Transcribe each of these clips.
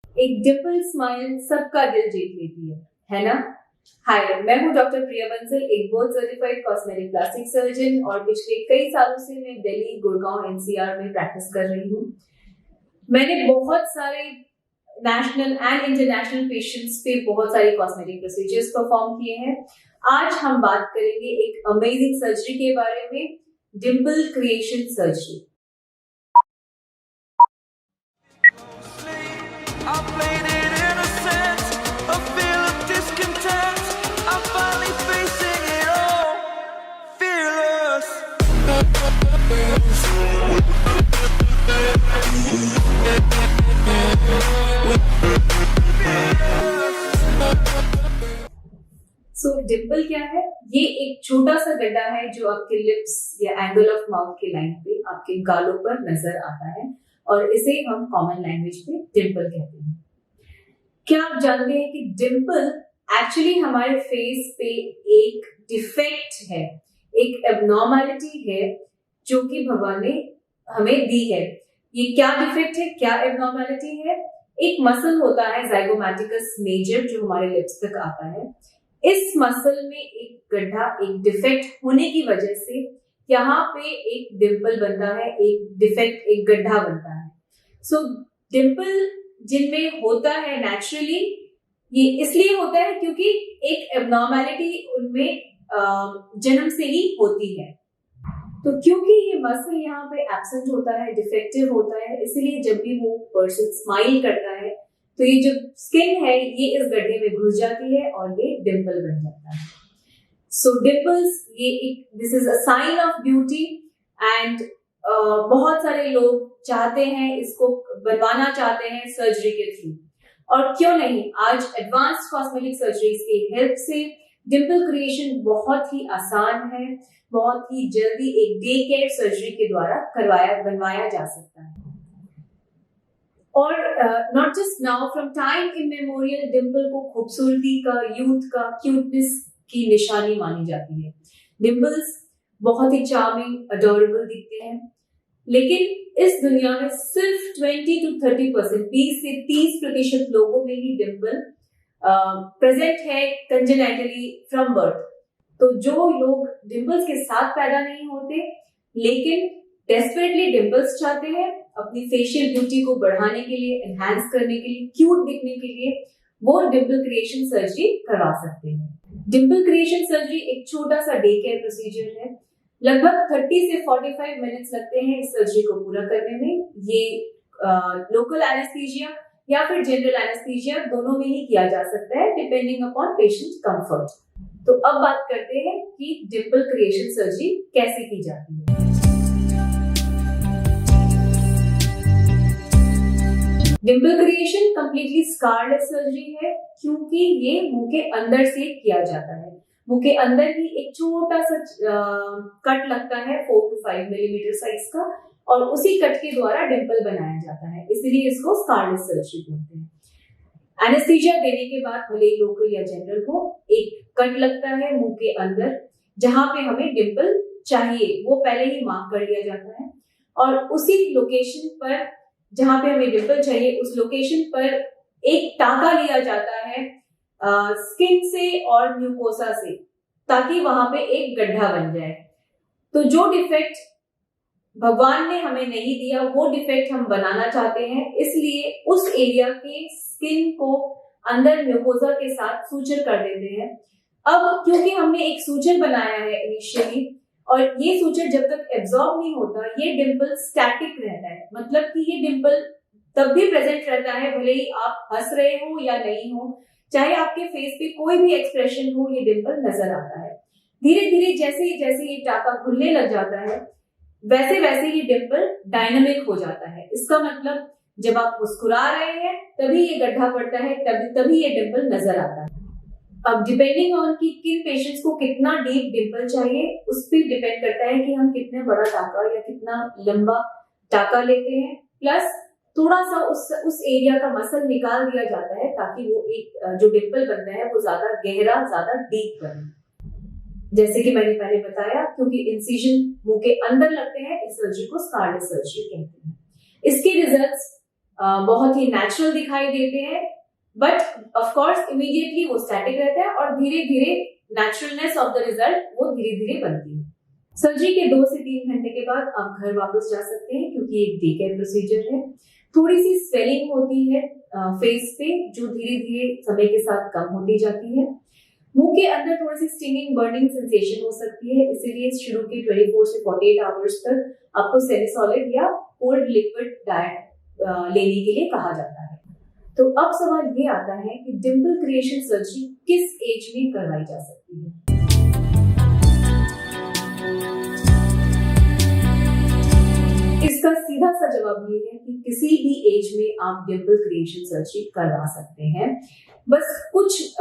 एक डिम्पल स्माइल सबका दिल जीत लेती है ना? हाय, मैं हूँ डॉक्टर प्रिया बंसल, एक board certified cosmetic plastic surgeon और पिछले कई सालों से मैं दिल्ली, गुड़गांव, एनसीआर में प्रैक्टिस कर रही हूँ। मैंने बहुत सारे नेशनल एंड इंटरनेशनल पेशेंट्स पे बहुत सारे कॉस्मेटिक प्रोसीजर्स परफॉर्म किए हैं। आज हम बात करेंगे एक अमेजिंग सर्जरी के बारे में, डिम्पल क्रिएशन सर्जरी। सो डिम्पल क्या है? ये एक छोटा सा गड्ढा है जो आपके लिप्स या एंगल ऑफ माउथ के लाइन पे आपके गालों पर नजर आता है और इसे हम कॉमन लैंग्वेज में डिम्पल कहते हैं। क्या आप जानते हैं कि डिम्पल एक्चुअली हमारे फेस पे एक डिफेक्ट है, एक एबनॉर्मैलिटी है जो कि भगवान ने हमें दी है। ये क्या डिफेक्ट है, क्या एबनॉर्मैलिटी है? एक मसल होता है ज़ाइगोमैटिकस मेजर जो हमारे लिप्स तक आता है। इस मसल में एक गड्ढा, एक डिफेक्ट होने की वजह से यहाँ पे एक डिम्पल बनता है, एक डिफेक्ट, एक गड्ढा बनता है। सो डिम्पल जिनमें होता है नेचुरली, ये इसलिए होता है क्योंकि एक एबनॉर्मैलिटी उनमें जन्म से ही होती है। तो क्योंकि ये मसल यहाँ पे एब्सेंट होता है, डिफेक्टिव होता है, इसीलिए जब भी वो पर्सन स्माइल करता है तो ये जो स्किन है ये इस गड्ढे में घुस जाती है और ये डिम्पल बन जाता है। सो डिम्पल्स ये एक this is a sign of beauty and बहुत सारे लोग चाहते हैं, इसको बनवाना चाहते हैं सर्जरी के थ्रू। और क्यों नहीं, आज एडवांस्ड कॉस्मेटिक सर्जरीज की हेल्प से डिम्पल क्रिएशन बहुत ही आसान है, बहुत ही जल्दी एक डे केयर सर्जरी के द्वारा बनवाया जा सकता है। और not just now, from time immemorial Dimple को खूबसूरती का, यूथ का, क्यूटनेस की निशानी मानी जाती है। डिम्पल्स बहुत ही चार्मिंग, अडोरेबल दिखते हैं, लेकिन इस दुनिया में सिर्फ 20 to 30%, 20 से 30% लोगों में ही डिम्पल प्रेजेंट है कंजेनिटली फ्रॉम बर्थ। तो जो लोग डिम्पल्स के साथ पैदा नहीं होते लेकिन डेस्परेटली डिम्पल्स चाहते हैं अपनी फेशियल ब्यूटी को बढ़ाने के लिए, एनहांस करने के लिए, क्यूट दिखने के लिए, वो डिम्पल क्रिएशन सर्जरी करवा सकते हैं। डिम्पल क्रिएशन सर्जरी एक छोटा सा डे केयर प्रोसीजर है। लगभग 30 से 45 मिनट्स लगते हैं इस सर्जरी को पूरा करने में। ये लोकल एनेस्थीसिया या फिर जनरल एनेस्थीसिया दोनों में ही किया जा सकता है, डिपेंडिंग अपॉन पेशेंट कंफर्ट। तो अब बात करते हैं कि डिम्पल क्रिएशन सर्जरी कैसे की जाती है। Dimple creation completely scarless surgery है क्योंकि ये मुंह के अंदर से किया जाता है। मुंह के अंदर ही एक छोटा सा कट लगता है 4 to 5 मिलीमीटर साइज का और उसी कट के द्वारा डिम्पल बनाया जाता है, इसलिए इसको स्कारलेस सर्जरी बोलते हैं। एनेस्थीसिया देने के बाद भले ही लोकल या जनरल हो, एक कट लगता है मुंह के अंदर जहां पे हमें डिम्पल चाहिए वो पहले ही मार्क कर लिया जाता है और उसी लोकेशन पर जहां पे हमें डिम्पल चाहिए उस लोकेशन पर एक टाका लिया जाता है स्किन से और म्यूकोसा से, ताकि वहां पे एक गड्ढा बन जाए। तो जो डिफेक्ट भगवान ने हमें नहीं दिया वो डिफेक्ट हम बनाना चाहते हैं, इसलिए उस एरिया के स्किन को अंदर म्यूकोसा के साथ सूचर कर देते हैं। अब क्योंकि हमने एक सूचर बनाया है इनिशियली और ये सूचर जब तक एब्जॉर्ब नहीं होता ये डिम्पल स्टैटिक रहता है, मतलब कि ये डिम्पल तब भी प्रेजेंट रहता है भले ही आप हंस रहे हो या नहीं हो, चाहे आपके फेस पे कोई भी एक्सप्रेशन हो, ये डिम्पल नजर आता है। धीरे धीरे जैसे जैसे ये टाका खुलने लग जाता है वैसे वैसे ये डिम्पल डायनामिक हो जाता है। इसका मतलब जब आप मुस्कुरा रहे हैं तभी ये गड्ढा पड़ता है, तभी ये डिम्पल नजर आता है। अब डिपेंडिंग ऑन कि किन पेशेंट्स को कितना डीप डिम्पल चाहिए उस पर डिपेंड करता है कि हम कितने बड़ा टाका या कितना लंबा टाका लेते हैं, प्लस थोड़ा सा उस एरिया का मसल निकाल दिया जाता है ताकि वो एक जो डिम्पल बनता है वो ज्यादा गहरा, ज्यादा डीप बने। जैसे कि मैंने पहले बताया, क्योंकि इंसिजन मुंह के अंदर लगते हैं इस सर्जरी को स्कारलेस सर्जरी कहते हैं। इसके रिजल्ट्स बहुत ही नेचुरल दिखाई देते हैं, बट ऑफ कोर्स इमीडिएटली वो स्टैटिक रहता है और धीरे धीरे नेचुरलनेस ऑफ द रिजल्ट वो धीरे धीरे बनती है। सर्जरी के 2 से 3 घंटे के बाद आप घर वापस जा सकते हैं, क्योंकि एक डे केयर प्रोसीजर है। थोड़ी सी स्वेलिंग होती है फेस पे, जो धीरे धीरे समय के साथ कम होती जाती है। मुंह के अंदर थोड़ी सी स्टिंगिंग बर्निंग सेंसेशन हो सकती है, इसीलिए शुरू के 24 से 48 आवर्स तक आपको सेमी सॉलिड या कोल्ड लिक्विड डाइट लेने के लिए कहा जाता है। तो अब सवाल ये आता है कि डिंपल क्रिएशन सर्जरी किस एज में करवाई जा सकती है। इसका सीधा सा जवाब ये है कि किसी भी एज में आप डिंपल क्रिएशन सर्जरी करवा सकते हैं। बस कुछ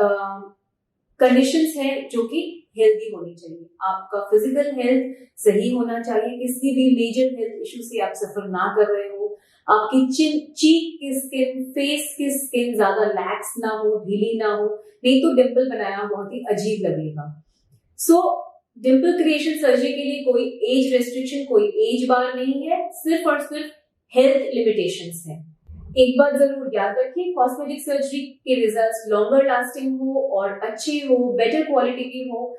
कंडीशंस हैं जो कि हेल्दी होनी चाहिए। आपका फिजिकल हेल्थ सही होना चाहिए, किसी भी मेजर हेल्थ इशू से आप सफर ना कर रहे हो, आपकी चीक की स्किन, फेस की स्किन ज्यादा लैक्स ना हो, ढीली ना हो, नहीं तो डिंपल बनाना बहुत ही अजीब लगेगा। सो डिंपल क्रिएशन सर्जरी के लिए कोई एज रेस्ट्रिक्शन, कोई एज बार नहीं है, सिर्फ और सिर्फ हेल्थ लिमिटेशंस हैं। एक बात जरूर याद रखिए, कॉस्मेटिक सर्जरी के रिजल्ट्स लॉन्गर लास्टिंग हो और अच्छे हो, बेटर क्वालिटी के हो,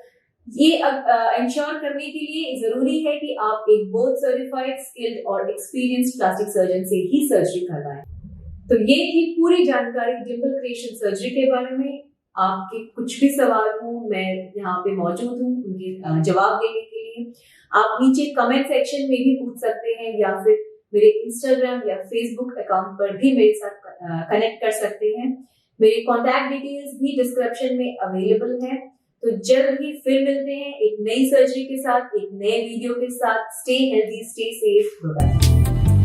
ये इंश्योर करने के लिए जरूरी है कि आप एक बोर्ड सर्टिफाइड, स्किल्ड और एक्सपीरियंस्ड प्लास्टिक सर्जन से ही सर्जरी करवाएं। तो ये थी पूरी जानकारी डिंपल क्रिएशन सर्जरी के बारे में। आपके कुछ भी सवाल हो, मैं यहाँ पे मौजूद हूँ उनके जवाब देने के लिए। आप नीचे कमेंट सेक्शन में भी पूछ सकते हैं, या फिर मेरे इंस्टाग्राम या फेसबुक अकाउंट पर भी मेरे साथ कनेक्ट कर सकते हैं। मेरे कॉन्टैक्ट डिटेल्स भी डिस्क्रिप्शन में अवेलेबल है। तो जल्द ही फिर मिलते हैं एक नई सर्जरी के साथ, एक नए वीडियो के साथ। Stay healthy, stay safe, bye.